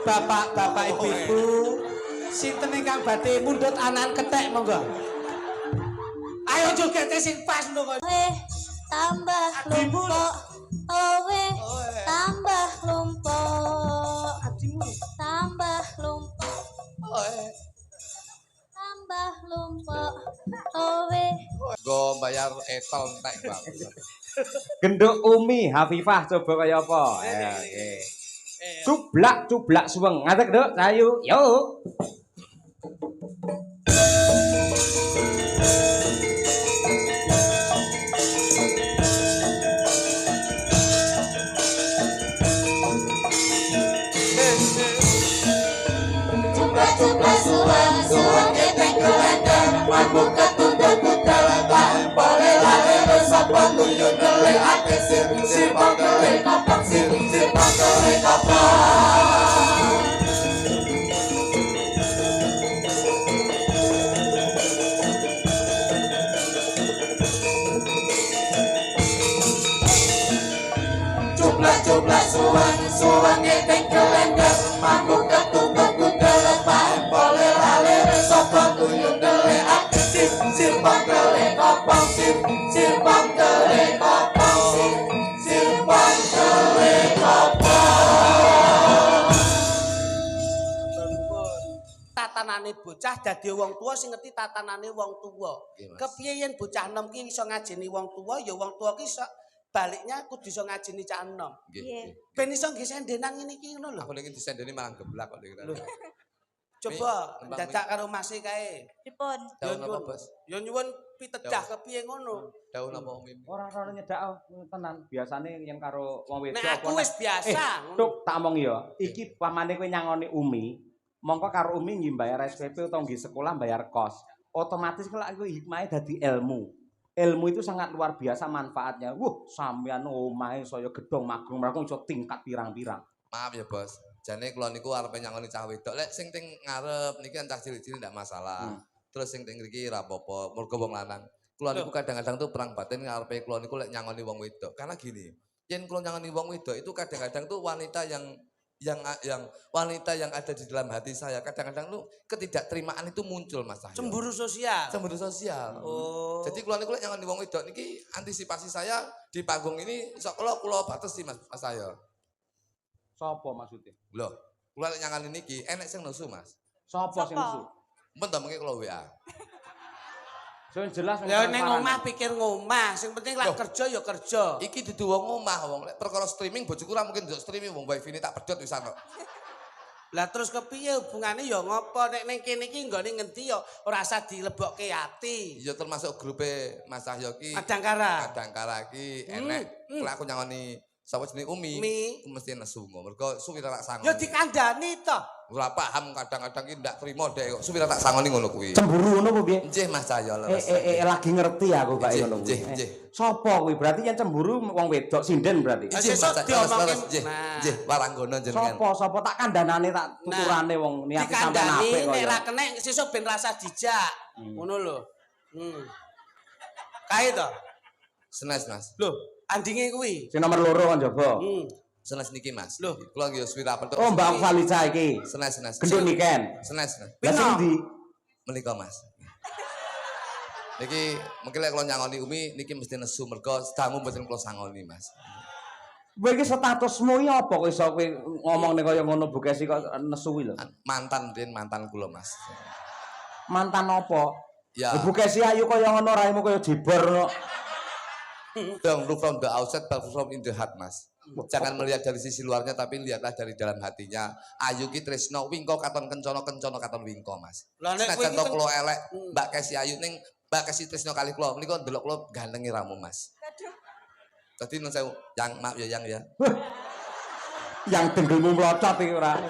Bapak Ibu, sinten ingkang badhe mundhut anan kethek monggo. Ayo jogete sing pas lho. Tambah lumpuk, tambah lumpuk, tambah lumpuk, tambah lumpuk, Go bayar etol entek Bang. Genduk Umi Hafifah coba kaya apa? Oke. Cublak suweng. Ngatek, Duk. Sayu. Yuk. Cublak suweng, suweng gepeng kelender, mabuk ketunduk kuteletan, boleh lale resapa tuyul gele ate sir pangkele kapang sir pangkele kapang. Cublak suweng, suweng gepeng kelender, mabuk ketunduk kuteletan, boleh lale resapa tuyul gele ate sir pangkele kapang sir pangkele kapang sir pangkele kapang. Tatanane bocah dadi wong tuwa sing ngerti tatanane wong tuwa. Kepiye yen bocah enom ki iso ngajeni wong tuwa ya wong tuwa ki iso baliknya kudu iso ngajeni cah enom. Nggih. Ben iso nggih sendenan ngene iki ngono lho. Aku niki disendeni malah geblak kok kira. Coba dadak karo Mas kae. Pripun? Daun apa, Bos? Ya nyuwun pitedah kepiye ngono. Daun apa Umi? Ora nyedak tenan. Biasane yang karo wong wedok Nek aku wis biasa ngono. Tuk tak omong ya. Iki pamane kowe nyangoni Umi, mongko karo Umi nggih bayar SPP utawa nggih sekolah bayar kos. Otomatis kelak iku hikmahe dadi ilmu. Ilmu itu sangat luar biasa manfaatnya. Sampeyan omahe saya gedhong magung mraku iso tingkat pirang-pirang. Maaf ya, Bos. Jane kula niku arepe nyangoni cah wedok. Lek sing teng ngarep niki entah cilik-cilik ndak masalah. Terus sing teng mriki ra apa-apa, mergo wong lanang. Kula niku kadang-kadang tuh perang batin ngarepe kula niku lek nyangoni wong wedok. Karena gini, yen kula nyangoni wong wedok itu kadang-kadang tuh wanita yang wanita yang ada di dalam hati saya. Kadang-kadang tuh ketidakterimaan itu muncul Mas Cahyo. Cemburu sosial. Cemburu sosial. Oh. Jadi kula niku lek nyangoni wong wedok niki antisipasi saya di panggung ini sok kula batesi Mas Cahyo. Sopo maksudnya? Loh, kula lek nyangani niki enek sing nesu, Mas. Sopo sing nesu? Men ta mengke kula WA. Sing jelas Ya ning omah pikir ngomah, sing penting lek kerja ya kerja. Iki dudu wong omah wong lek perkara streaming bojoku ora mungkin ndelok streaming wong wifi ini tak pedhot wisan kok. Lah terus kepiye hubungane ya ngopo nek ning kene iki nggone ngendi ya ora usah dilebokke ati. Ya termasuk grupe Mas Cahyo ki. Kadangkara Ki enek. Lek aku nyangoni sapa jenenge Umi, mesti nesu mergo suwi tak sangoni. Ya dikandani to. Ora paham kadang-kadang ki ndak trimo dek kok suwi tak sangoni ngono kuwi. Cemburu ngono apa piye? Nggih Mas Cahyo leres. Lagi ngerti aku Pak ngono kuwi. Nggih. Sopo kuwi? Berarti yang cemburu wong wedok sinden berarti. Nggih Mas Cahyo. Nggih, waranggono jenengan. Sopo tak kandhanane tak tuturane wong niat sampean apik kok. Nek ra kenek sesuk ben rasa dijak. Ngono lho. Kae to. Senes Mas. Lho, andinge kuwi. Sing nomor 2 kan jaba. Senes niki Mas. Loh. Kula nggih wis wira petuk. Oh, Mbak Valisa iki. Senes. Gendut niken. Senes. Lah sing ndi? Menika Mas. Niki mungkin lek kula nyangoni Umi niki mesti nesu mergo sedangu mboten kula sangoni Mas. Kowe iki statusmu iki apa kok iso kowe ngomongne kaya ngono bukesi kok nesu kuwi lho. Mantan kula Mas. Mantan apa? Ya. Bukesi ayu kaya ngono raimu kaya jibor ngono. Don't look from the outside but from in the heart Mas. Jangan melihat dari sisi luarnya tapi lihatlah dari dalam hatinya. Ayu ki tresno wingko katon kencana katon wingko Mas. Senajan to kula elek Mbak Kesi Ayu ning Mbak Kesi tresno kali kula menika ndelok kula gantengi ramu Mas. Aduh. Dadi nun sewu yang maaf ya yang ya. Yang dengkulmu mlocot iki ora.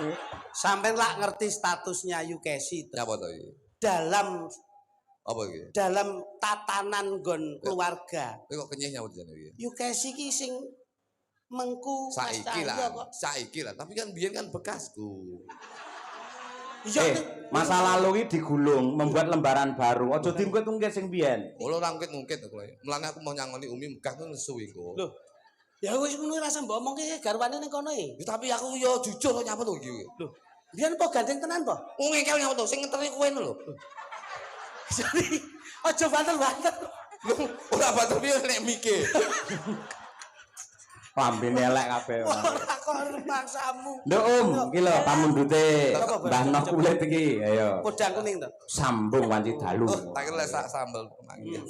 Sampeyan lak ngerti statusnya Ayu Kesi to. Napa to iki? Dalam Apa iki? dalam tatanan nggon keluarga. Kowe kok kenyih nyawut jane iki. Ayu Kesi ki sing mengku Saiki lah, tapi kan biyen kan bekasku. Masa lalu ini digulung, membuat lembaran baru. Ojo diungkit-ungkit sing biyen. Ora ngungkit to kowe. Mulane aku mau nyangoni Umi megah ku nesu iku. Loh. Ya wis ngono rasa mbok omongke garwane ning kono e. Ya, tapi aku yo jujur kok nyapa to iki. Lho, biyen po gandeng tenan po? Wong engkel nyapa to sing ngeteri kowe lho. Jadi aja banter-banter. Lho, ora batur piye nek mike. Lambene elek kabeh. Ora kok maksamu. Nduk iki lho pamundhute Apa, Bang? Mbah Noh kulit iki. Ayo. Podang kuning to. Sambung wanci dalu. Oh, tak kira sak sambel manggil.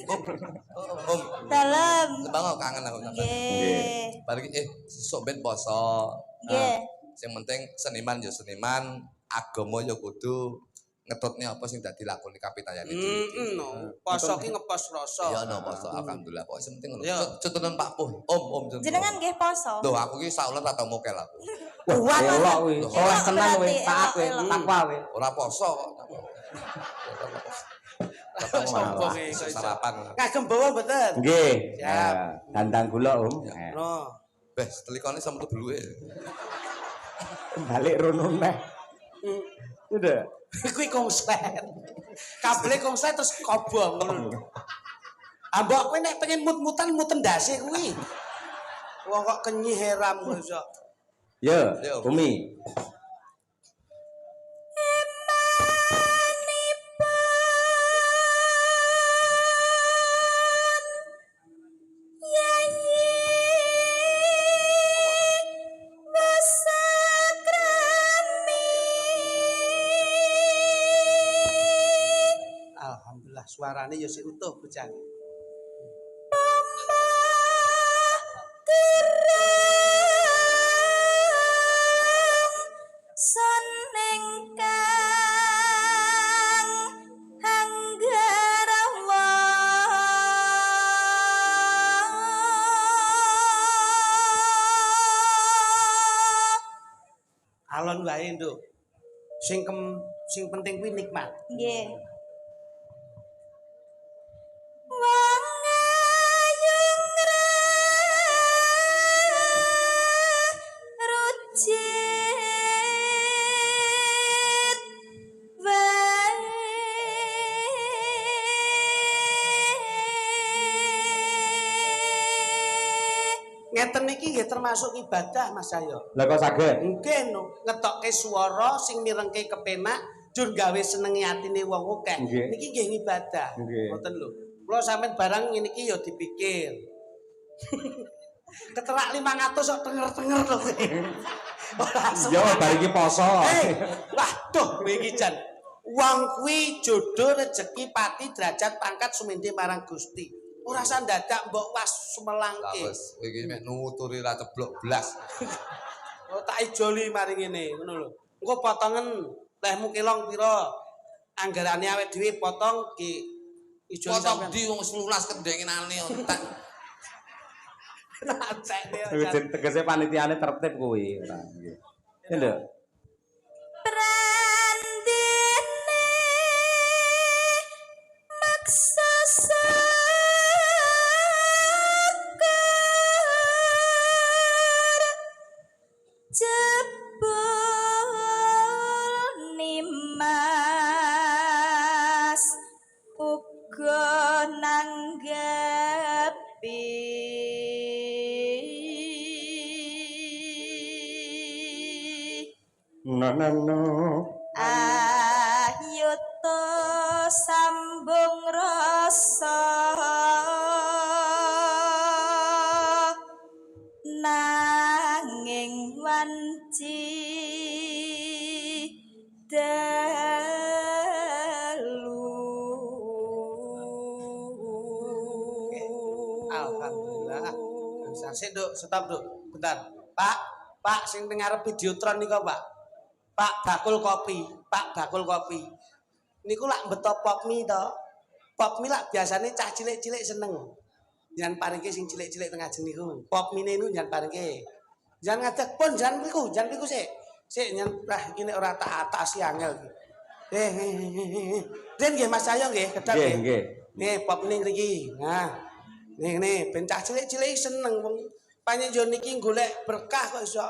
Om, Dalam. Bang kok kangen aku. Nggih. Bar iki sesuk ben poso. Nggih. Sing penting seniman ya seniman, agama ya kudu ngetutne apa sing dadi lakone kapitayane dhewe. No. Poso ki ngepos rasa. Ya no poso alhamdulillah pokoke sing penting ngono. Ya. Cetunen Pak Puh. Om jenengan. Jenengan nggih poso. Loh aku ki saulen ora tau mokel aku. Wah, elok kuwi. Soleh tenan kowe, Berarti taat kowe, elok. takwa kowe. Ora poso kok. Sombong iki kok iso. Sarapan. Kagem bawa mboten? Nggih. Siap. Ya, dandang gula, Om. No. Bes, telikone sampe bluke. Balik rono neh. Udah. Kuwi konslet. Kabele konslet terus kobong ngono lho. Ambok kowe nek pengen mut-mutan muten ndase kuwi. Wong kok kenyih heram kok iso. Yo, Yo. Umi. Alhamdulillah suarane ya sik utuh bocah. Alon wae, Nduk. Sing penting kuwi nikmat. Nggih. Wong ayung rujit wae. Ngeten iki nggih termasuk ibadah Mas Ayo. Lah kok saged? Mungkin no, ngetokke swara sing mirengke kepenak jur gawe senenge atine wong akeh. Nggih. Niki nggih ibadah. Nggih. Ngoten lho. Kula sampean barang ngene iki ya dipikir. Keterak 500 kok tenger-tenger lho. Ora Yo bar iki poso. Waduh, kowe iki jan. Wong kuwi jodoh rezeki pati derajat pangkat sumende marang Gusti. Ora usah dadak mbok was Lah sumelangke. wis iki mek nuturi ra ceblok blas. Oh tak ijoli mari ngene, ngono lho. Engko potongen lehmu kilong pira? Anggarane awake dhewe potong ki ijoli Potong sampean. di wong 11 kendengenane entek. Cek Tegese panitiane tertib kuwi. Ora, nggih. Ya, Nduk. Prandene maksa jebul nimas uga nanggepi ayo to sambung rasa nanging wanci dalu. Alhamdulillah. Sik, Nduk, stop, Nduk. Bentar. Pak, sing teng ngarep Videotron niku, Pak. Pak bakul kopi, Pak bakul kopi. Niku lak beto pop mie to. Pop mie lak biasane cah cilik-cilik seneng. Jangan paringke sing cilik-cilik tengah ajeng niku. Pop mie niku jangan paringke. Jangan ngajak pun jangan priku sik. Sik nyen iki nek ora tak atasi angel iki. Den nggih Mas Ayo nggih, kedap Nggih, nggih. Nih pop ning mriki. Nah. Nih ben cah cilik-cilik seneng wong panjenengan niki golek berkah kok iso.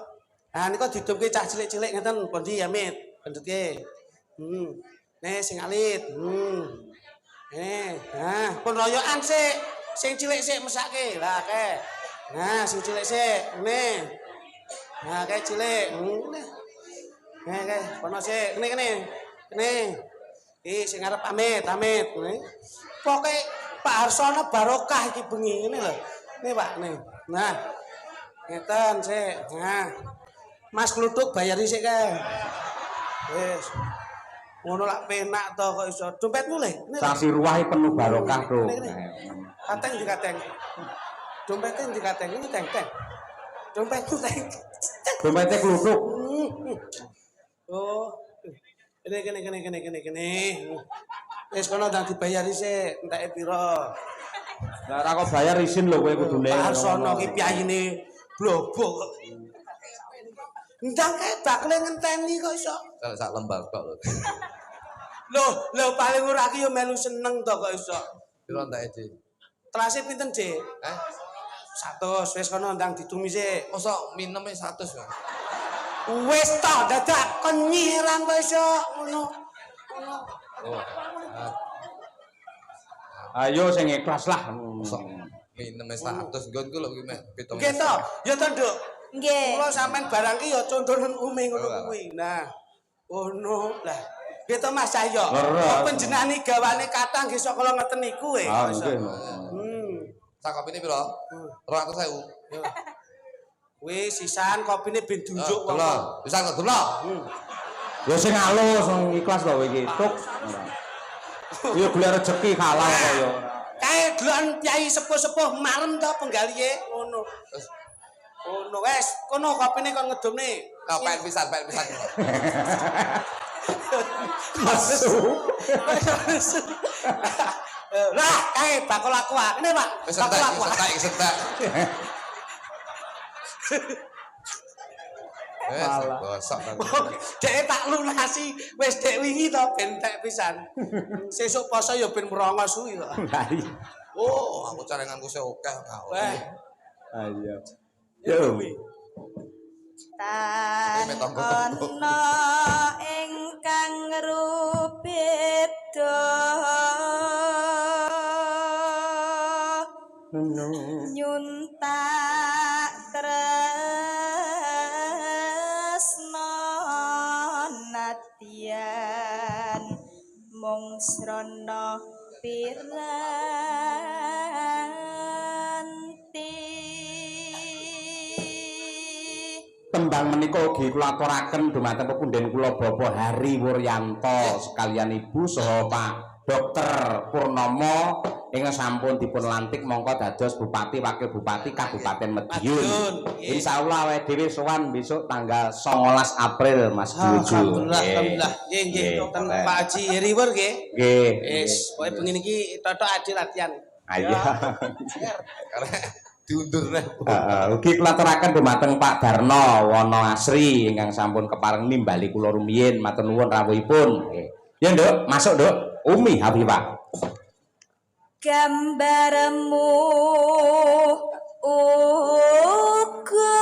Nah niku didupke cah cilik-cilik ngeten pundi ya Mit? Pendutke. Nih sing alit. Nah, pun royokan sik. Sing cilik sik mesake. Lah kae. Nah, sing cilik sik, ngene. Nah, kayak cilik. Ngene. Kayak kono sik, kene. Sing arep pamit. Ngene. Pokoke Pak Harsono barokah iki bengi ngene lho. Nih Pak, nih. Nah. Ngeten sik. Nah. Mas Kluthuk bayari sik kae. Wis. Ngono lak penak to kok iso. Dompetmu le. Sasi ruwahe penuh barokah, Bro. Kateng dikateng. Dompetnya dikateng ini teng. Dompetku teng. Dompetnya Kluthuk. Oh. Kene. Wis kono ndang dibayari sik, enteke pira. Lah ora kok bayar isin lho kowe kudune. Pak Harsono ki piyayine blobok. Ndang kae bakle ngenteni kok iso. Sak lembar tok lho. Lho paling ora ki yo melu seneng to kok iso. Pira enteke, Dik? Terase pinten, Dik? 100 wis kono ndang ditumise. Mosok mineme 100 ya. Wis to dadak kenyiran kok iso ngono. Oh. Ayo sing ikhlas lah. Mosok mineme 100 nggonku lho kuwi mek 7. Nggih to, ya to, Nduk. Nggih. Kula sampean barang ki ya contonen umi ngono kuwi. Nah. Ngono lah. Nggih to Mas Cahyo. Panjenengane gawane kathah nggih sok kula ngeten niku nggih. Ah, nggih. Sak kopine pira? 200.000. Wis sisan kopine ben dunjuk kok. Delok, bisa kok delok. Ya sing alus, sing ikhlas lho iki. Tuk. Ya golek rezeki halal kok ya. Kae deloken kyai sepuh-sepuh marem to penggalihe ngono. Ngono wis, kono kopine kon ngedumne. Kapan pisan. Masuk. Lah, kae bakul aku. Kene, Pak. Bakul aku. Sentak. Gosok kan. Dek tak lunasi wis dek wingi to bentek pisan. Sesuk poso ya ben merongos kuwi kok. Oh, aku carenganku sik akeh kok. Wah. Ayo. Yo. Tan ana ingkang rubeda nyuntak tresna nadyan mung srana Tembang menika ugi kula aturaken dumateng pepundhen kula Bapak Hari Wuryanto sekalian Ibu saha Pak Dr. Purnomo ingkang sampun dipun lantik mongko dados Bupati Wakil Bupati Kabupaten Madiun. Insyaallah awake dhewe sowan besok tanggal 19 April Mas Juju. Alhamdulillah. Nggih. Ten Pak Haji Heriwur nggih. Nggih. Wis, pokoke bengi iki totok adi latihan. Ayo. Karena diundur nih. Ugi kula aturaken dumateng Pak Darno Wono Asri ingkang sampun kepareng nimbali kula rumiyin matur nuwun rawuhipun. Ya, Nduk, masuk, Nduk. Umi Habibah. gambarmu uga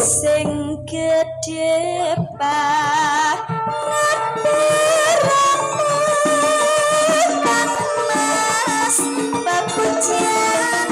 sing gedhe mas papujan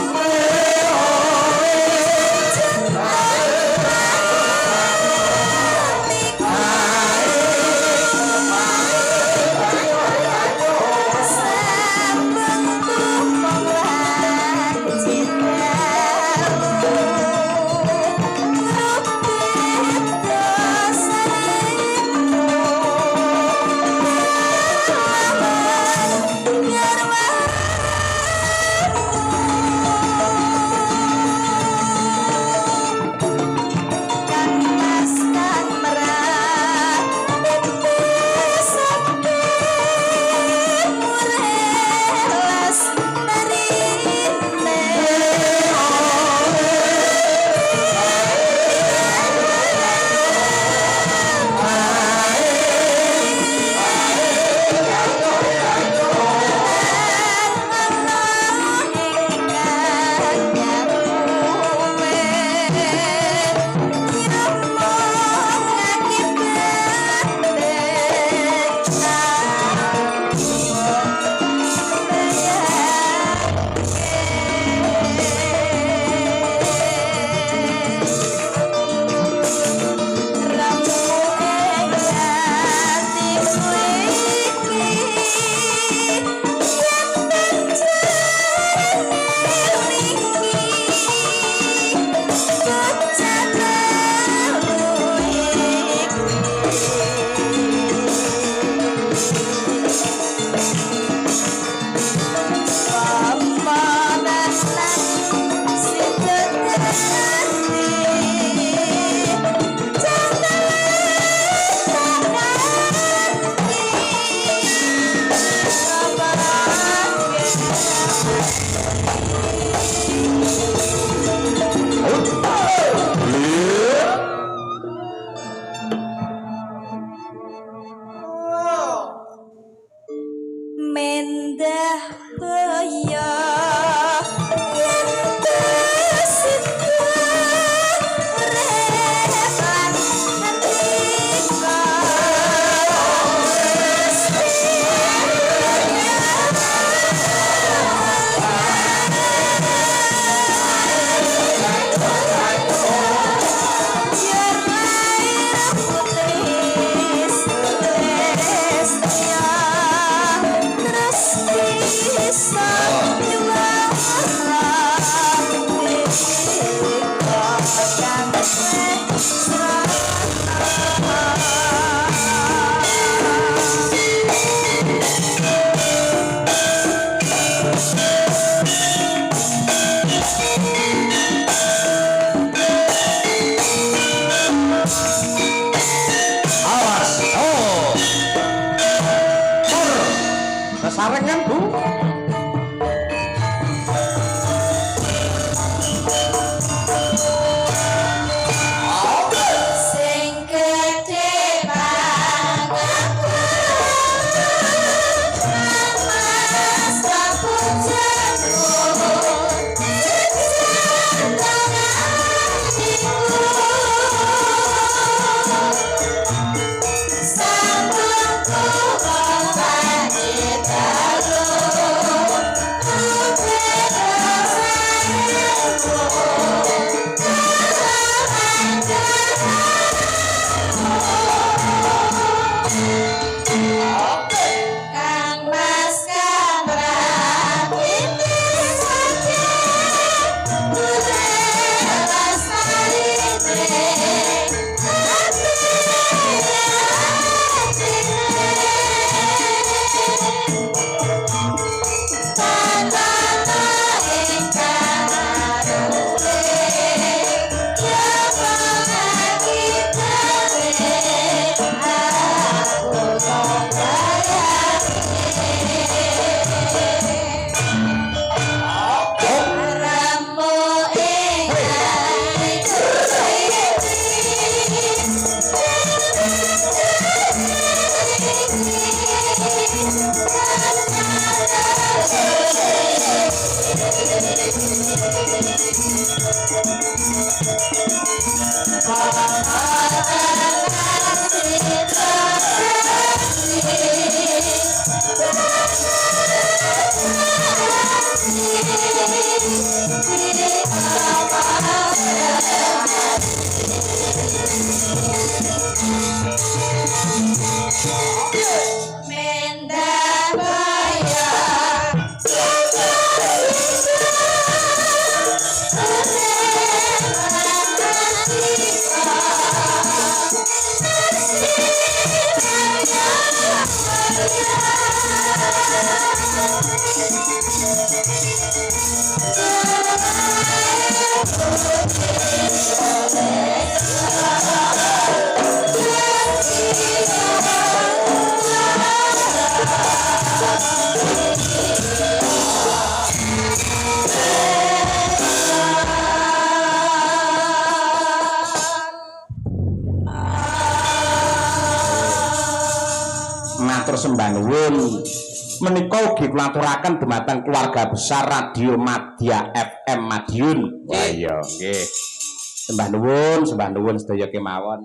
Matur sembah nuwun. Menika ugi kula aturaken dumateng keluarga besar Radio Madya FM Madiun. Wah iya nggih. Sembah nuwun sedaya kemawon.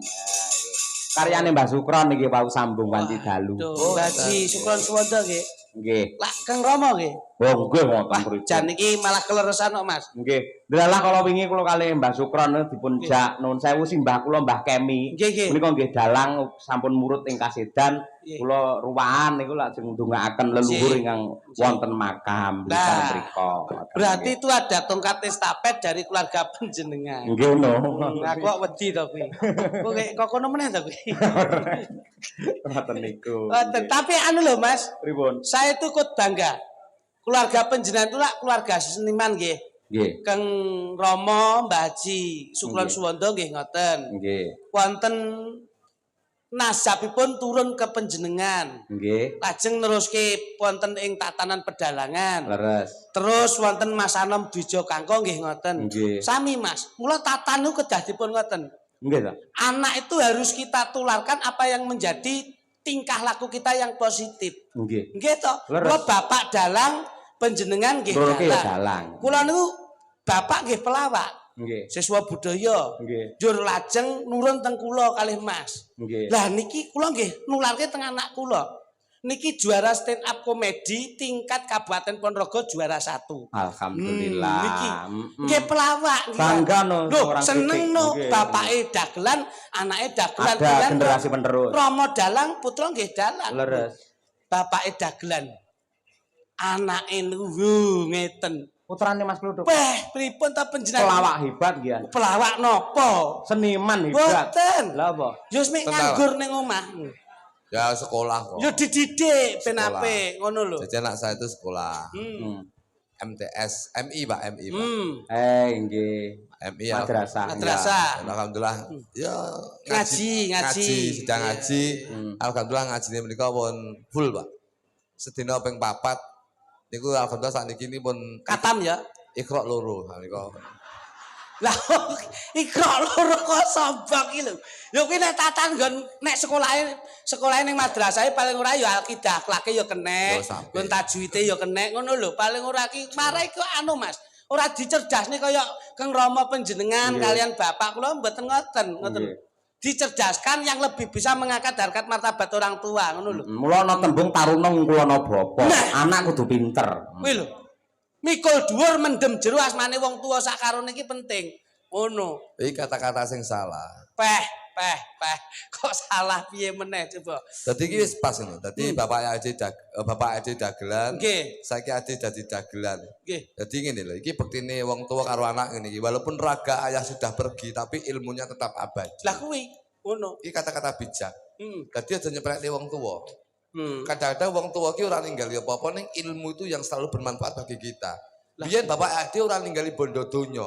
Karyane Mbah Sukron niki wau sambung wanci dalu. Mbah Haji Sukron Suwanda nggih. Nggih. Lah Kang Rama nggih. Oh nggih wonten mriku. Jan iki malah keleresan kok Mas. Nggih. Dalah kala wingi kula kalih Mbah Sukron dipun jak nuwun sewu simbah kula Mbah Kemi. Nggih. Menika nggih dalang sampun murut ing kasedan. Nggih. Kula ruwahan niku lajeng ndongaaken leluhur ingkang wonten makam mriku. Berarti itu ada tongkat estafet dari keluarga panjenengan. Nggih ngono. Aku kok wedi to kuwi. Kok kono meneh to kuwi. Ngoten niku. Tapi anu lho Mas, Pripun? saya itu ikut bangga. Keluarga panjenengan itu lah keluarga seniman nggih. Nggih. Kang Rama, Mbah Haji Sukron Nggih. Suwanda nggih ngoten. Nggih. Wonten nasabipun turun ke panjenengan. Nggih. Lajeng neruske wonten ing tatanan pedalangan. Leres. Terus wonten Mas Anom Dwijo Kangko nggih ngoten. Nggih. Sami Mas, mula tatan niku kedah dipun ngoten. Nggih ta? Anak itu harus kita tularkan apa yang menjadi tingkah laku kita yang positif. Nggih. Nggih to. Leres. Kula bapak dalang, panjenengan nggih Nggih dalang. dalang. Kula niku bapak nggih pelawak, Nggih. siswa budaya. Nggih. Jur lajeng nurun teng kula kalih Mas. Nggih. Lah niki kula nggih nularke teng anak kula. Niki juara stand up komedi tingkat Kabupaten Ponorogo juara 1. Alhamdulillah. Niki nggih pelawak nggih. Bangga no Loh, orang seneng titik. no Nggih. bapake dagelan, anake dagelan. Ada Dagelan, generasi penerus. Romo dalang, putra nggih dalang. Leres. Bapake dagelan. Anake niku ngeten. Putrane Mas Kluduk. Weh, pripun ta panjenengan? Pelawak hebat nggih. Pelawak nopo? Seniman hebat. Boten. Lah apa? Yo mek nganggur ning omah. Ya sekolah kok. Yo dididik ben Sekolah. apik, ngono lho. Jadi anak saya itu sekolah Hmm. MTS, MI Pak, MI Pak. Nggih. MI ya. Madrasah. Madrasah. Ya, alhamdulillah. Ya Ngaji. sedang ngaji. Alhamdulillah ngajine menika pun full, Pak. Sedina ping 4. Niku alhamdulillah sakniki ini pun Katam ya. Iqra loro menika. Lah Iqra loro kok sombong iki lho. Yo kuwi nek tatan nggon nek sekolahe ning madrasahe paling ora ya akidah akhlake ya kenek, Yo, sampe. nggon tajwide ya kenek ngono lho. Paling ora ki marai kok anu Mas. Ora dicerdasne kaya Kang Rama panjenengan kalian bapak kula mboten ngoten. Nggih. Dicerdaskan yang lebih bisa mengangkat harkat martabat orang tua ngono lho. Mula ana tembung taruna kula ana bapa. Anak kudu pinter. Kuwi lho. Mikul dhuwur mendem jero asmane wong tuwa sakarone iki penting. Ngono. Iki kata-kata sing salah. Peh. Kok salah piye meneh coba. Dadi iki wis pas ngono. Dadi bapak Ade dagelan. Nggih. Saiki Ade dadi dagelan. Nggih. Jadi ngene lho, iki bektine wong tua karo anak ngene iki. Walaupun raga ayah sudah pergi, tapi ilmunya tetap abadi. Lah kuwi ngono. Iki kata-kata bijak. Dadi aja nyeprekne wong tua. Kadang-kadang wong tua ki ora ninggali apa-apa ning ilmu itu yang selalu bermanfaat bagi kita. Biyen bapak ade ora ninggali bondo donya.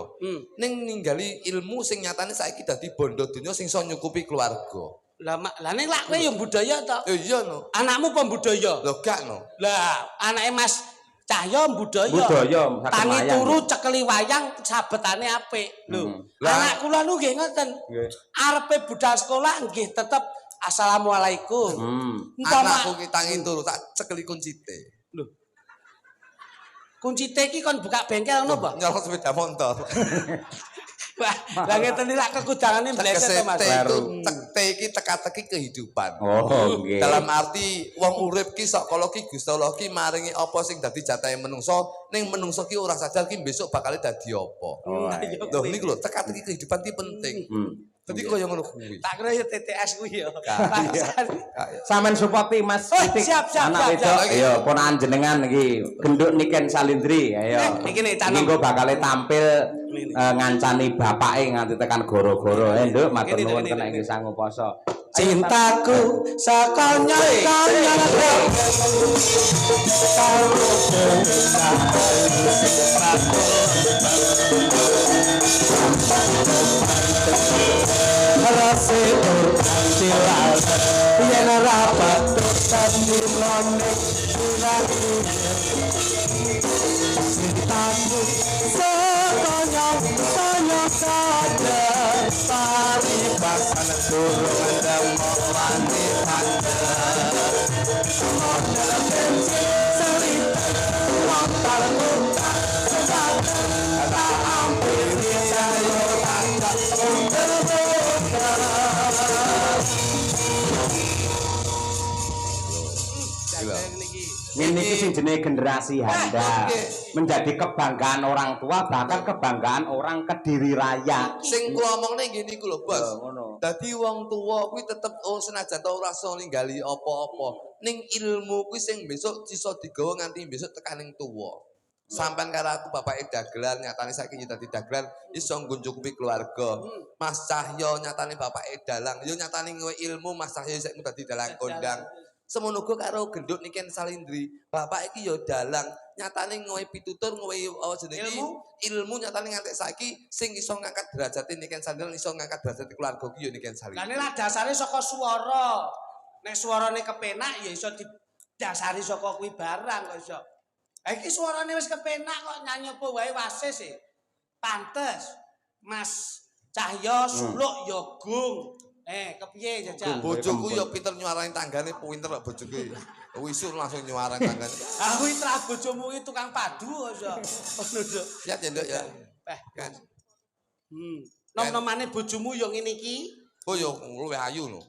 Ning ninggali ilmu sing nyatane saiki dadi bondo donya sing iso nyukupi keluarga. Lah ning lak kowe ya budaya to. Iya no. Anakmu pembudaya. Lho gak no. Lah anake Mas Cahyo budaya. Budaya, Tangi wayang. turu cekeli wayang sabetane apik. Lho, anak kula nu nggih ngoten. Nggih. Arepe budal sekolah nggih tetep assalamualaikum. Anakku ki tangi turu tak cekeli kuncite. Lho. Kunci T iki kon buka bengkel ngono apa? Nyolong sepeda motor. Wah, lah ngeten iki lak kekudangane bleset to Mas. T itu T iki teka-teki kehidupan. Oh, nggih. Dalam arti wong urip ki sakala ki Gusti Allah ki maringi apa sing dadi jatahe menungso, ning menungso ki ora sadar ki besok bakal dadi apa. Lho niku lho teka-teki kehidupan ki penting. Dadi koyo ngono kuwi. Tak kira ya TTS kuwi ya. Sampeyan supporti Mas Oh, Titik. siap, Anak siap, wedok. siap. Ayo ponakan jenengan iki genduk Niken Salindri. Ayo. Iki nih Iki tanam. engko bakal tampil ngancani bapake nganti tekan goro-goro. Nduk matur Ini, nuwun ini, kena ini. iki sangu poso. Cintaku sakonyong-konyong Ini iki sing jenenge generasi handal. oke. Menjadi kebanggaan orang tua, bahkan kebanggaan orang Kediri Raya. Sing kula omongne ngene iku lho, Bos. Ngono. Dadi wong tuwa kuwi tetep senajan ta ora iso ninggali apa-apa. Ning ilmu kuwi sing besok iso digawa nganti besok tekaning tuwa. Sampeyan karo aku bapake dagelan, nyatane saiki dadi dagelan iso nguncukupi keluarga. Mas Cahyo nyatane bapake dalang, yo nyatane ngowe ilmu Mas Cahyo isih dadi dalang kondang. Semono uga karo genduk Niken Salindri, bapak iki yo dalang, nyatane ngowe pitutur, ngowe jenenge ilmu nyatane nganti saiki sing iso ngangkat derajate Niken Salindri, iso ngangkat derajate keluarga ki yo Niken Salindri. Lah nek dasare saka swara. Nek swarane kepenak ya iso didasari saka kuwi barang kok iso. Ha iki swarane wis kepenak kok nyanyi apa wae wasis e. Pantes. Mas Cahyo suluk ya gung. Kepiye jajal? Bojoku yo pinter nyuarani tanggane, pinter kok bojoku. Wisur langsung nyuarani tanggane. Ah kuwi tra bojomu iki tukang padu kok iso. Ngono Nduk. Lihat ya, Nduk ya. Kan. Nom-nomane bojomu yo ngene iki. Oh yo luwih ayu lho.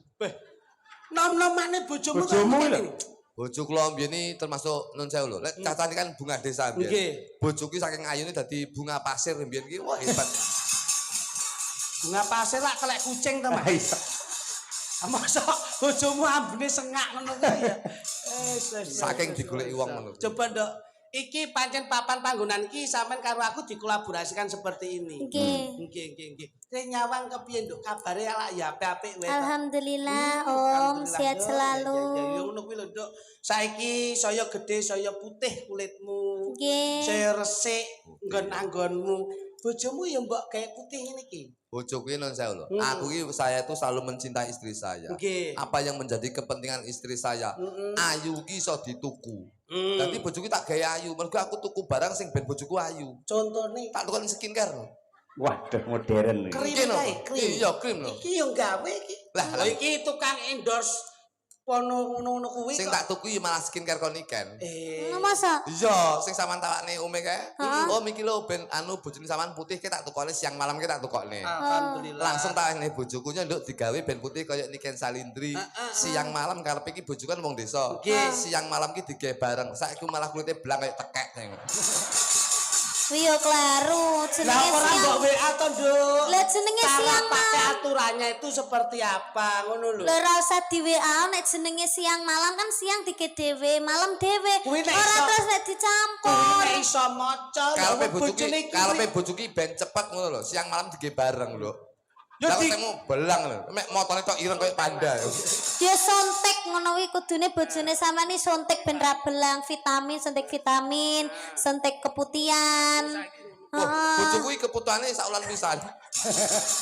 Nom-nomane bojomu kok Bojomu ngene lho. iki. Bojo kula mbiyen iki termasuk nun sewu lho. Lek cacane kan bunga desa mbiyen. Nggih. Bojoku saking ayune dadi bunga pasir mbiyen iki. Wah hebat. Bunga pasir lak kelek kucing to, Mas. Masa bojomu ambune sengak ngono kuwi ya. Saking digoleki wong ngono. Coba Nduk, iki pancen papan panggonan iki sampean karo aku dikolaborasikan seperti ini. Nggih. Sing nyawang kepiye Nduk? Kabare lak ya apik-apik wae. Alhamdulillah Om, sehat selalu. Ya ngono kuwi lho Nduk. Saiki saya gedhe, saya putih kulitmu. Nggih. Saya resik nggon-anggonmu. Bojomu ya mbok kayak putih ngene iki. Bojoku nun sewu lho. Aku iki saya itu selalu mencintai istri saya. Nggih. Apa yang menjadi kepentingan istri saya? Ayu ki iso dituku. Dadi bojoku tak gawe ayu. Mergo aku tuku barang sing ben bojoku ayu. Contone Tak tukoni skincare. Waduh modern iki. krim Iki lho. kae, krim. Iya, krim lho. Iki yo gawe iki. Lah, Iki tukang endorse pono ngono kuwi Sing tak tuku ya malah skincare kon Niken. Ngono masa? Iya, sing sampean tawakne ume kae. Heeh. Oh, miki lho ben anu bojone sampean putih ke tak tukone siang malam ke tak tukone. Alhamdulillah. Langsung tak ngene bojoku nduk digawe ben putih kaya Niken Salindri. Siang malam karepe iki bojoku kan wong desa. Siang malam ki digawe bareng. Saiki malah kulite blang kaya tekek. Kuwi yo kleru, Lah jenenge ora mbok siang. WA to, Nduk. Lah jenenge Cara siang pakai malam. aturannya itu seperti apa ngono lho. Lho ora usah di WA nek jenenge siang malam kan siang dike dhewe, malam dhewe. Kuwi nek Ora iso- terus nek Kuwi dicampur. nek iso maca Karepe bojone iki. karepe bojoku ben cepet ngono lho. Siang malam digawe bareng lho. Yo Lah di- ketemu belang lho. Mek motone tok ireng kaya panda. Ya sontek ngono kuwi kudune bojone sampean iki sontek ben ra belang vitamin, suntik keputihan. Wah, bojoku iki keputuhane sak wulan pisan.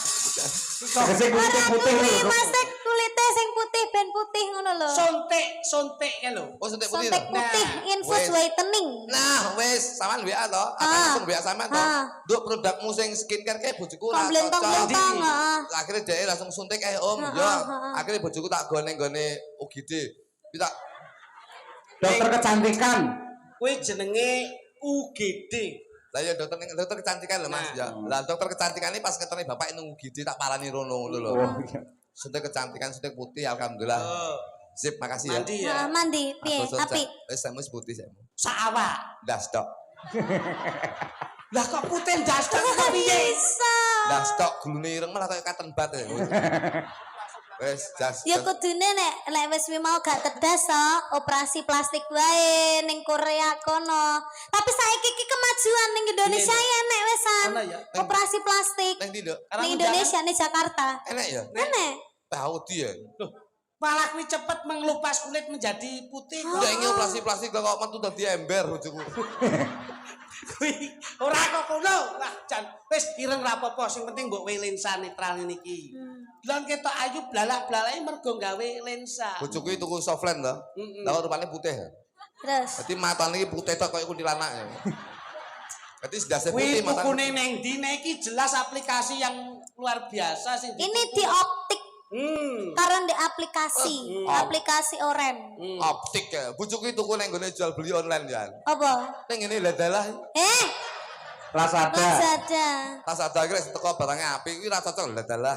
Sing putih-putih Kuwi lho. Mas Tek kulite sing putih ben putih ngono lho. Sontek kan lho. Oh, suntik putih. Sontek lho. putih infus wes. whitening. Nah, wes, sampean WA to. Aku langsung WA sampean to. Nduk produkmu sing skincare kae bojoku ora cocok. Komplentong-komplentong, heeh. Akhirnya dia langsung suntik Om. Ya, akhirnya bojoku tak gone-gone UGD. Kita Dokter kecantikan. Kuwi jenenge UGD. Lah ya dokter kecantikan lho Mas ya. Lah dokter kecantikan ini pas ketemu bapak nunggu gidi tak parani rono ngono lho. Oh, iya. Suntik kecantikan, suntik putih alhamdulillah. Oh, Sip, makasih ya. mandi ya. Mandi piye? Apik. Wis semu putih semu. Saawak. Ndas tok. Lah kok putih ndas tok kok piye? Bisa. Ndas tok gulune ireng malah kaya cotton bud ya. Wis jas. Ya kudune nek wis mau gak tedas to, operasi plastik wae ning Korea kono. Tapi saiki iki kemajuan ning Indonesia ya enek wesan. Ana ya. Operasi plastik Neng ndi, Nduk? ning Indonesia ning Jakarta. Enak ya? Enek. Tahu dia. Loh, malah kuwi cepet mengelupas kulit menjadi putih kok. Udah ini operasi plastik kok metu dadi ember bojoku. Kuwi ora kok kono. Wah, jan wis ireng ra apa-apa, sing penting mbok we lensa netral ngene iki. Lan ketok ayu blalak-blalake mergo gawe lensa. Bojoku itu tuku softland to. Lah kok rupane putih. Terus Dadi matane iki putih tok kaya kuntilanak ya. Dadi ndase Kuwi putih matane. tukune ning ndi nek iki jelas aplikasi yang luar biasa sing ini di optik karena di aplikasi Oren. Optik ya. Bojoku tuku ning gone jual beli online ya. Apa? Ning ngene ladalah. Lazada. Lazada. Tas ada kira teko barangnya apik kuwi ra cocok ladalah.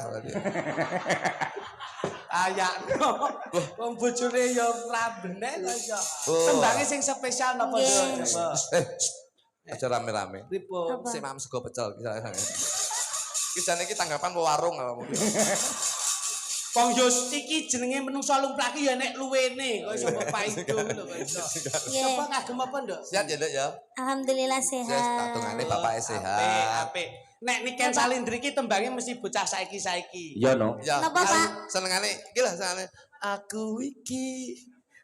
ayakno. Wong bojone ya ora bener kok ya. Oh. Tembange sing spesial napa Nggih. Coba? Aja rame-rame. Pripun? Apa? Sik mam sego pecel kisane iki tanggapan warung apa mungkin. Wong yo iki jenenge menungso lumrah ki ya nek luwene kok iso mbok paido lho kok iso. Nggih. Coba kagem apa, Nduk? Sehat ya, Nduk ya. Alhamdulillah Yes, sehat. tatungane bapak Apik, sehat. apik. Nek Niken Salindri ki tembange mesti bocah saiki-saiki. Iya no. Ya. Napa, Pak? Senengane iki lho senengane. Aku iki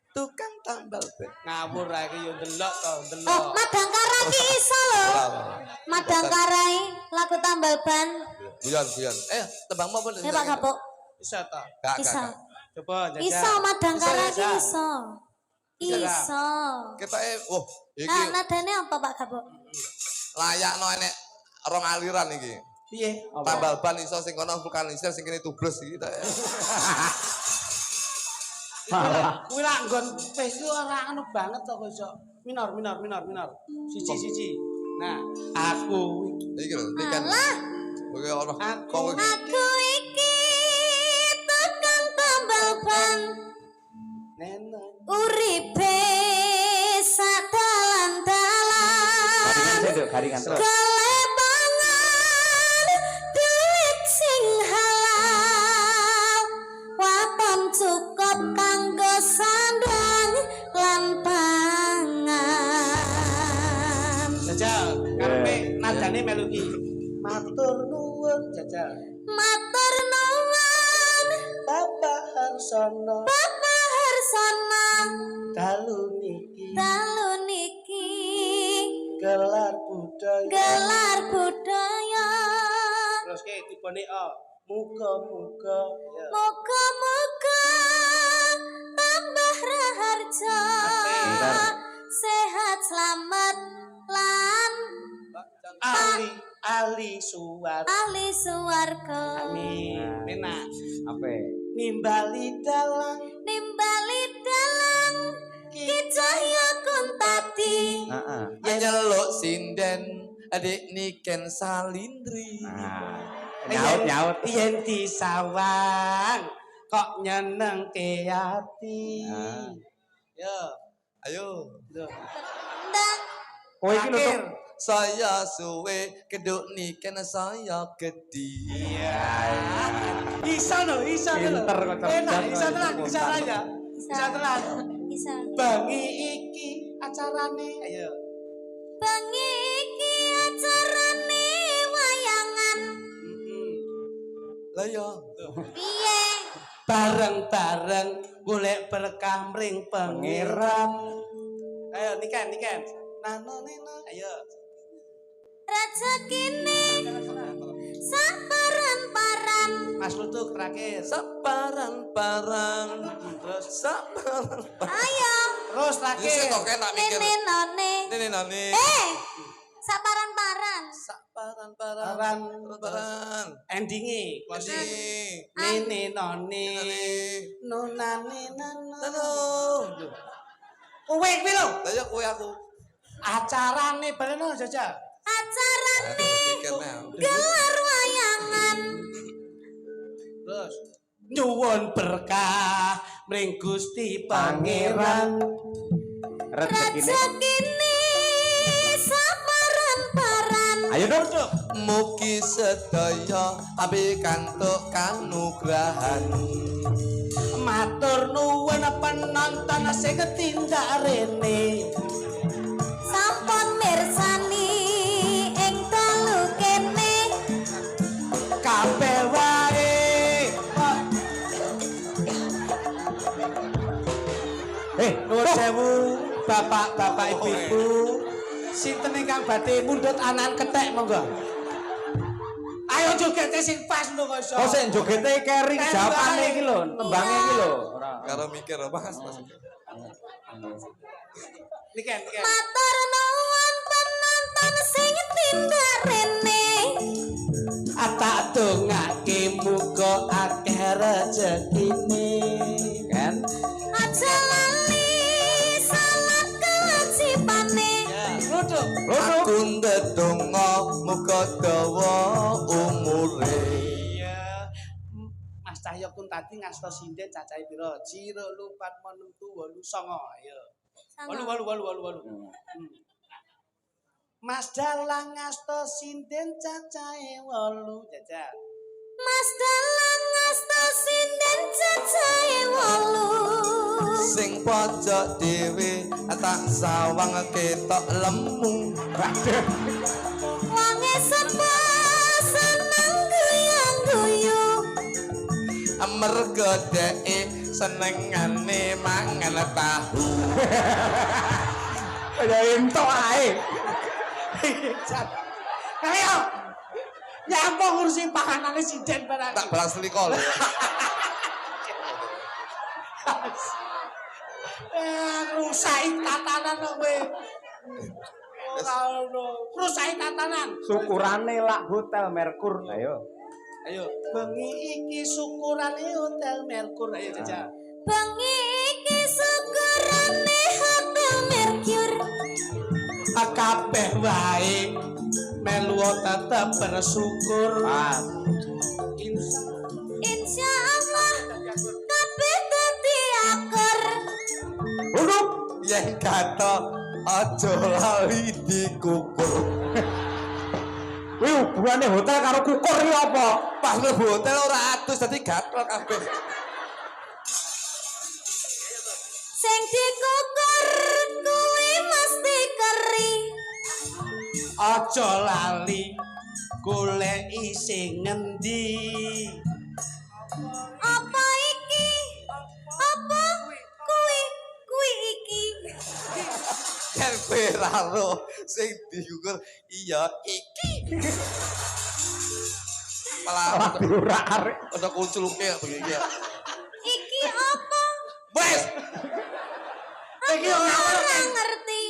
tukang tambal ban. Ngawur ae iki yo ndelok to, Oh, ndelok. Madangkara ki iso lho. Madangkara lagu tambal ban. Guyon. Tembang apa? Ya Pak Gapuk. Iso to. Gak. Iso. Coba jajal. Iso Madangkara Iso, ki Jajal. iso. Iso. Ketoke iki Nah, nadane apa Pak Gapuk? layakno enek rong aliran iki. Piye? Tambal ban iso sing kono vulkanisir sing kene tubles iki ta. Kuwi lak nggon wis ku ora anu banget to kok iso. Minor. Siji. Nah, aku Iki lho, Niken. Oke ora. Aku- Aku iki tukang tambal ban. Neno. Uripe sak dalan-dalan. Garingan sih, Duk, garingan terus. Kelebangan duit sing halal. Waton cukup kanggo sandang lan pangan. Jajal, karepe nadane melu ki. Matur nuwun Jajal. Matur nuwun Bapak Harsono Bapak Harsono dalu niki dalu niki gelar budaya. gelar budaya. Terus ke tipone O. Muga-muga ya. Moga-moga tambah raharja, Apik. sehat selamat lan Ali suwar. ahli suwarga. Amin. Penak. Apa? Nimbali dalang Nimbali dalang kicahya kuntati. Heeh. Nyeluk sinden adik Niken Salindri. Nyaut. Yen disawang kok nyenengke ati. Ah. Yo, Ayo. Nduk. Ndang Oh iki lho. Akhir. Tuk. Saya suwe keduk Niken saya gede. Iya. Bisa lho. Pinter kok, cerdas Enak, kok, bisa tenan, itu bisa spontan. aja. Bisa tenan. bisa. Bengi iki acarane. Ayo. Bengi iki acarane wayangan. Lah ya. Piye? Bareng-bareng golek berkah mring pangeran. Ayo Niken. Nano. Ayo. Rezekine saparan-paran. Mas Lutuk terakhir. Saparan-paran. Terus Ayo terus Iki terakhir. kok tak mikir. nene none. Nene. Saparan-paran. Saparan-paran. Endinge closing. Nene none. Nonane nano. Nano. Kowe kuwi lho. Lah ya kowe aku. Acarane baleno jajal. Acarane Pikirnya. gelar wayangan. Terus nyuwun berkah mring Gusti Pangeran. Rezekine. Rezekine saparan-paran. Ayo dong. Mugi sedaya pikantuk kanugrahan. Matur nuwun penonton sing tindak rene. Sampun mirsani ing dalu kene. Kabeh wae. Nuwun sewu bapak-bapak ibu-ibu. Sinten ingkang badhe mundhut anan kethek monggo. Ayo jogete sing pas lho kok iso. Oh sing jogete keri japane iki lho, tembange iki lho. Ora. Karo mikir Mas. Niken. Matur nuwun penonton sing tindak rene. Tak dongake muga akeh rezekine. Kan? Aja lali salat kewajibane. Lho. Aku ndedonga muga dawa umure. Iya. Mas Cahyo kun tadi ngasta sinden cacahe pira? 0 4 6 7 8 9. Ayo. 8. Mas Dalang ngasta sinden cacahe 8 jajal. Mas dalang ngasta sinden cacahe 8. Sing pojok dhewe tak sawang ketok lemu. Wange sepa seneng guyang-guyu. Mergo dheke senengane mangan tahu. Ya entok ae. Ayo. Nyampo ngurusi panganane sinden barang. Tak balas likol. Rusaki tatanan kok kowe. Ora ono. Rusaki tatanan. Syukurane lak Hotel Merkur. Ayo. Ayo, bengi iki syukurane Hotel Merkur ayo jajal. Bengi iki syukurane Hotel Merkur. Kabeh wae melu tetep bersyukur. Pas. Insya Allah kabeh dadi akur. Duduk. Yen kata aja lali dikukur. Kuwi hubungane hotel karo kukur iki apa? Pas lu hotel ora adus dadi gatel kabeh. Sing dikukur kuwi mesti keri. Aja lali goleki sing ngendi. Apa iki? Apa kuwi? Kuwi iki. Yen kowe ra ro sing diukur iya iki. Malah Ora arek. ada kunculuke begini ya. Iki apa? Wes, Iki ora Ora ngerti.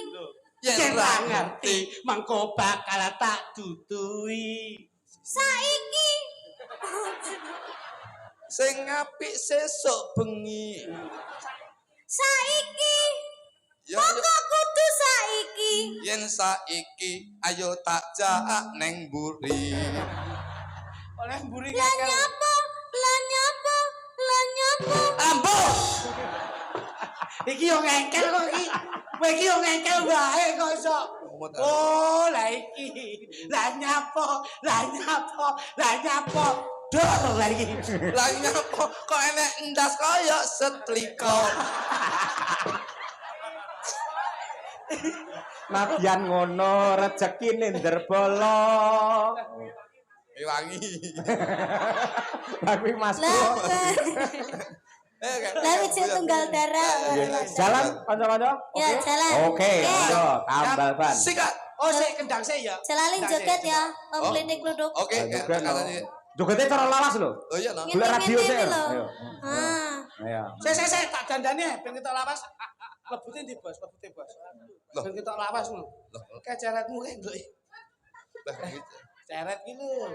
yen ora ra ngerti mengko bakal tak duduhi. Saiki sing apik sesuk bengi. saiki Ya kok kudu saiki. yen saiki ayo tak jak neng mburi. Oleh mburi Lah ngkel. nyapa? Lah nyapa? Lah nyapa? Ambuh. Iki yo ngengkel kok iki. Kowe iki yo ngengkel wae kok iso. Oh, lah iki. Lah nyapo? Lah nyapo? Lah nyapo? Dor lagi. Lah nyapa kok enek ndas kaya setrika. Nadyan ngono rezekine nderbolo. Wangi. Lah kuwi Mas. Lah Kan? lah wiji tunggal darah. Jalan kanca-kanca? Ya, jalan. Oke, ayo tambal ban. Sikat. Oh, sik kendang sik ya. Jalaling joget ya, Om Klinik Kluduk. Oke, Joget, no. katanya. Jogetnya cara lawas lho. Oh iya, no. Ngene- Golek radio ngene sih. lho. Ayo. Ah, Ayo. Sik tak dandane ben ketok lawas. Lebutin di bos, lebutin bos. Loh. Ben ketok lawas lho. Loh. Kayak ceretmu kayak nduk. Lah, gitu. Ceret ki lho.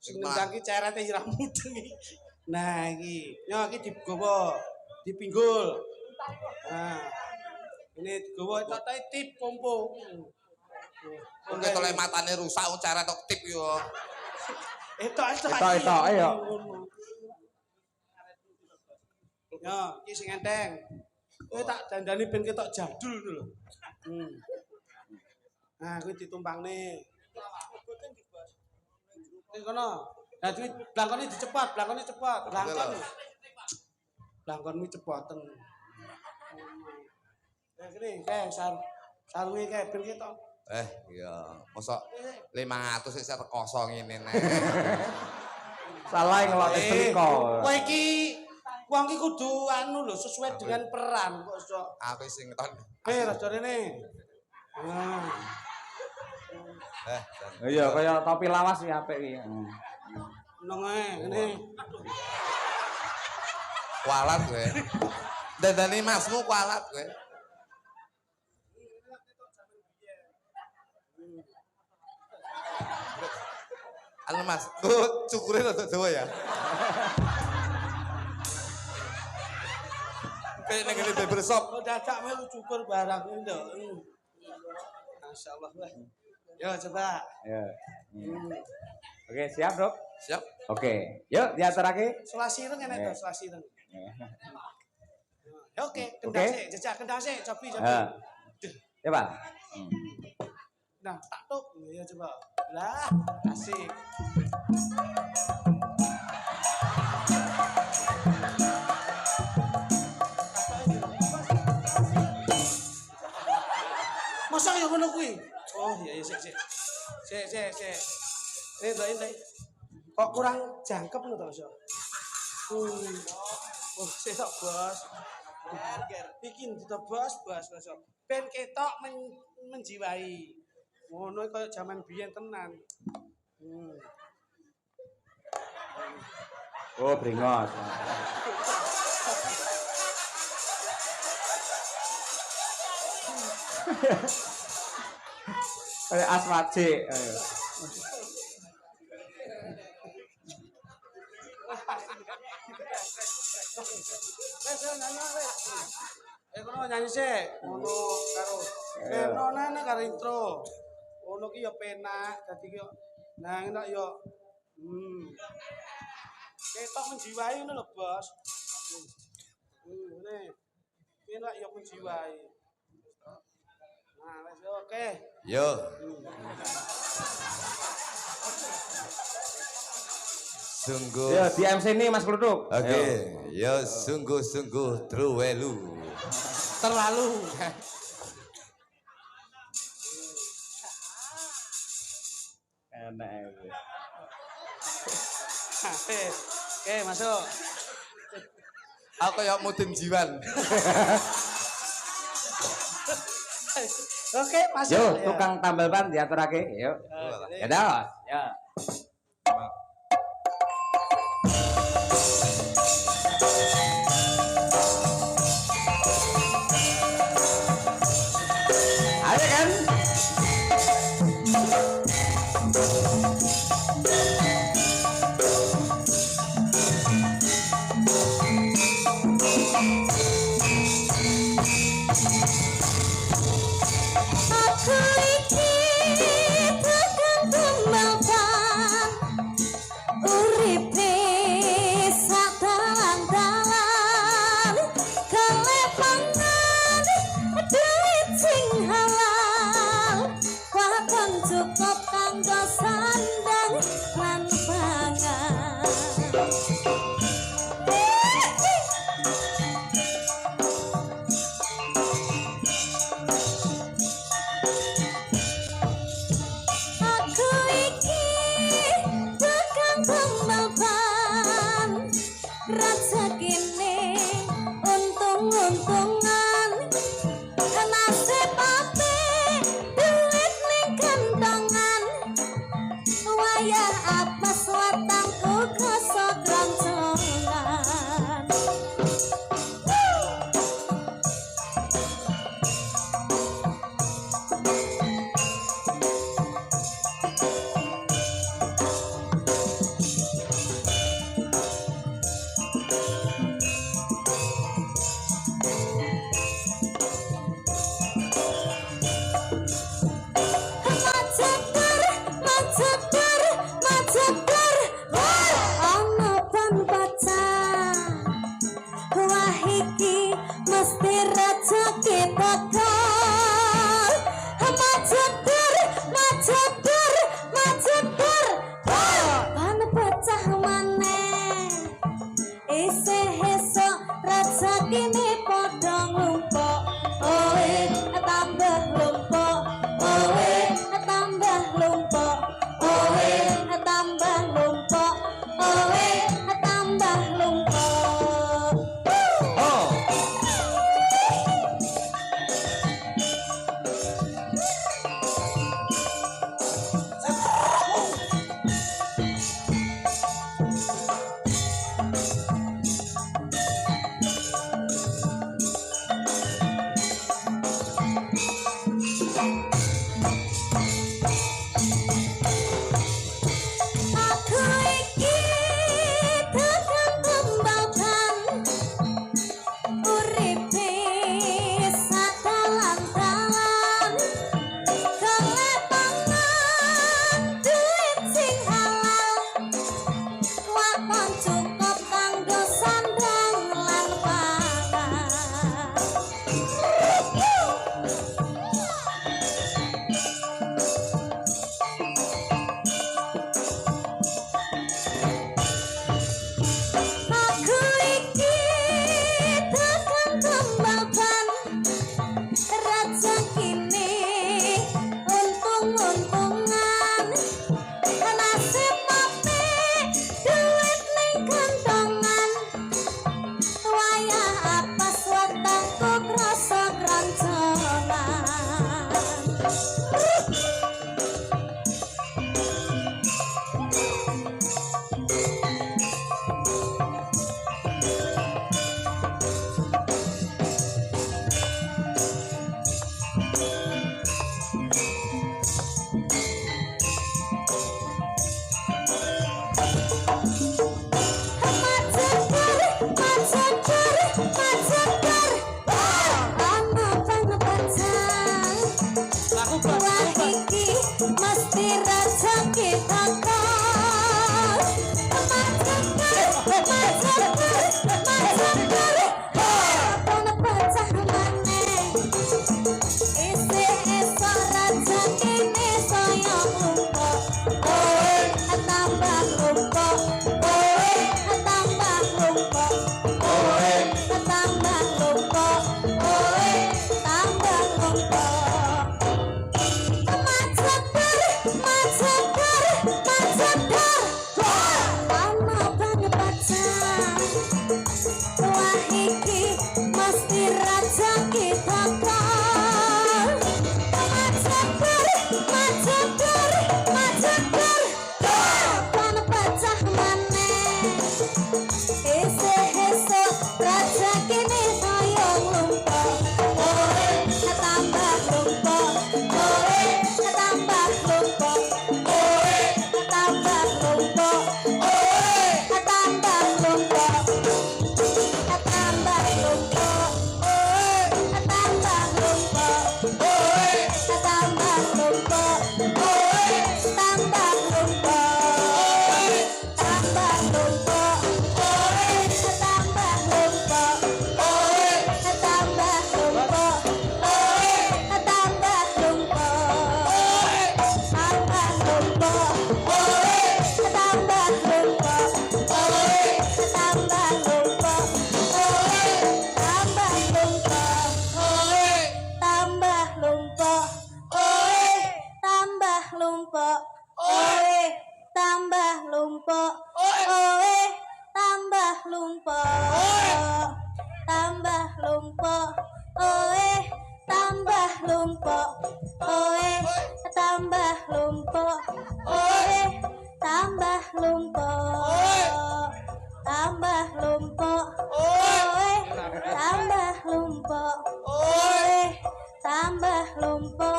Sing Iku mah. ngendang ki cerete ira mudeng iki. Nah iki, yo iki digowo, dipinggul. Nah. Ini digawa tok tip pompo. Oke tole matane rusak wong cara tok tip yo. Etok ayo. Ya, iki sing enteng. Kowe tak dandani ben ketok jadul lho. Nah, kuwi ditumpangne. Ning kono. Dadi blangkone dicepat, blangkone cepet. Blangkon cepaten. Ya kene, sarunge kae ben ketok. Iya, mosok 500 sik rekoso ngene nek. Salah ngelok setrika. Kowe iki wong iki kudu anu lho sesuai dengan peran kok iso. Aku sing ngeton. Rada rene. Nah. Iya kaya topi lawas iki apik iki. Nang ngene. Kualat kowe. Dandani masmu kualat kowe. Anu Mas, cukure rada dawa ya. Kayak ning ngene barbershop. Kok dadak melu cukur barang iki nduk. Masyaallah wah. Yo coba. Ya. Oke, siap, Dok? Siap. Oke. Yuk diaturake. Selasireng enek to, selasireng. Ya oke, Oke. kendang sik, jejak kendang sik, cobi. Ya. Ya, Pak. Nah, tak tuk. Ya coba. Lah, asik. Masa ya ngono kuwi? Oh, iya sik. Sik. Ini. Kok kurang jangkep lho to, Mas. Oh, sik tok, Bos. Iki ndito Bos. Ben ketok menjiwai. Ngono kaya jaman biyen tenan. Oh, bringos. Kayak aswaje. Ayo. Kono nyanyi sik. Ngono karo penone karo intro. Ngono ki ya penak, dadi ki nah enak ya. Ketok menjiwai ngono lho, Bos. Ngene. Enak ya menjiwai. Nah, wis oke. Yo. Sungguh. Ya, di MC ini Mas Kluduk. Oke, yo sungguh-sungguh truwelu. Terlalu. Enak. Oke, masuk. Aku ya mudin jiwan. Oke, masuk. Yo, ya. tukang tambal ban diaturake. Yuk. Ya dah. Ya. Ada kan? Aku iki tekan kembangkan uripe sadalan-dalan kelepangan duit sing halal wakon cukup kanggo sandang lan pangan. Aku iki tukang tambal ban rezekine untung-untungan nasib ape duit ning kantongan wayah apes watangku kosok roncongan. cacah maneh isih esuk raja kene kaya lumpa oe tambah lumpa oe tambah lumpa oe tambah lumpa oe tambah lumpa tambah lumpa oe tambah lumpa oe tambah lumpa oe tambah lumpa tambah lumpa oe tambah lumpa oe tambah lumpa oe tambah lumpa tambah lumpa oe tambah lumpa oe tambah lumpa oe tambah lumpa oe tambah lumpa oe tambah lumpa oe tambah lumpa oe tambah lumpa tambah lumpa oe tambah lumpa oe tambah lumpa oe tambah lumpa tambah lumpa oe tambah lumpa oe tambah lumpa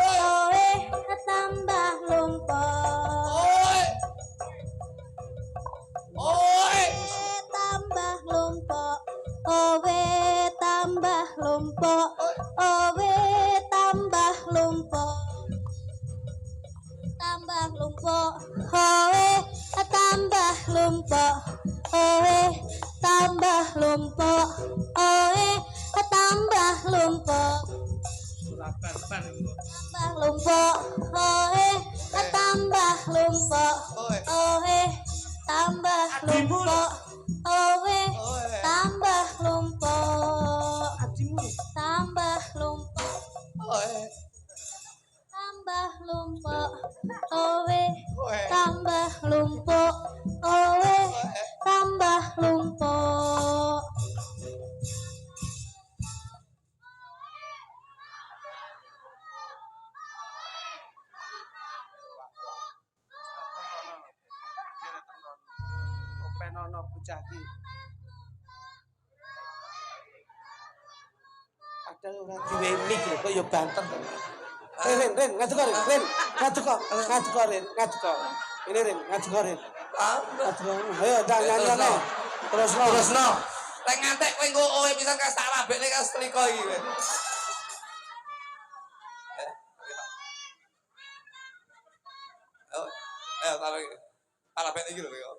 oe tambah lumpa tambah lumpa owe tambah lumpa owe tambah lumpa tambah lumpa owe tambah lumpa owe tambah lumpa owe tambah lumpa tambah lumpa owe tambah lumpa owe tambah lumpa owe tambah lumpa tambah lumpa tambah lumpa owe tambah lumpa owe tambah lumpa Penono bocah iki. Padahal ora duwe mik lho, kok ya banter. Ren, ngaduka Ren. Ngaduka Ren. Ini Ren, ngaduka Ren. Ngaduka. Ayo ndang nyanyi. Terusno. Lek ngantek kowe engko owe pisan kas tak labekne kas teliko iki kowe. Ayo tarik. Labekne iki lho kowe.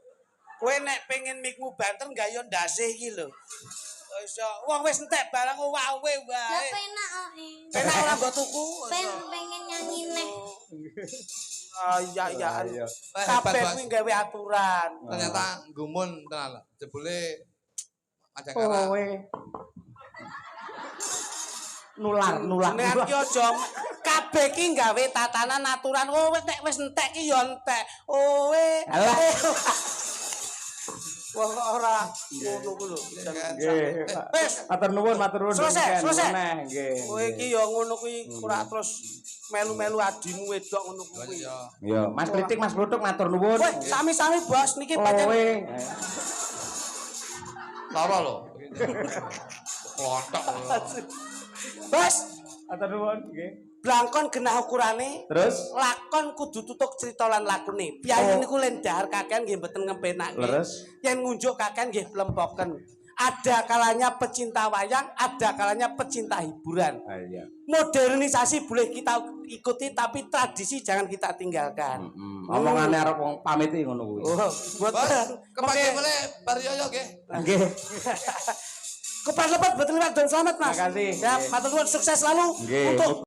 Kowe nek pengen mikmu banter gayo ndase iki lho. Iso wong wis entek barang wae lah wae. penak kok Penak ora mbok tuku. pengen nyanyi neh Iya. Hebat, Kabeh Mas. kuwi gawe aturan. Ternyata gumun tenan. Jebule Madangkara. Kowe nular. Nek ki aja kabeh ki gawe tatanan aturan. Oh nek wis entek ki ya entek. Alah. Wong kok ora ngono ku lho. Nggih. Wis, Matur nuwun. Selesai. Nggih. kowe iki ya ngono kuwi ora terus melu-melu adimu wedok ngono kuwi. Yo, Mas Kritik, Mas Blutuk matur nuwun. Woi, sami-sami Bos niki pancen Kowe Lara lho. Klontok. Bos, matur nuwun nggih. blangkon genah ukurane. Terus Lakon kudu tutuk cerita lan lakune. Piyayi niku len dahar kakean nggih mboten ngempenake. Leres. Yen ngunjuk kakean nggih plempoken. Ada kalanya pecinta wayang, ada kalanya pecinta hiburan. iya. Modernisasi boleh kita ikuti tapi tradisi jangan kita tinggalkan. Omongane arep wong pamit iki ngono kuwi. Oh, Bos, boten. kepake meneh bar yoyo nggih. Nggih. Kepas lepat betul dan selamat Mas. Makasih. Ya, matur nuwun sukses selalu Nggih. untuk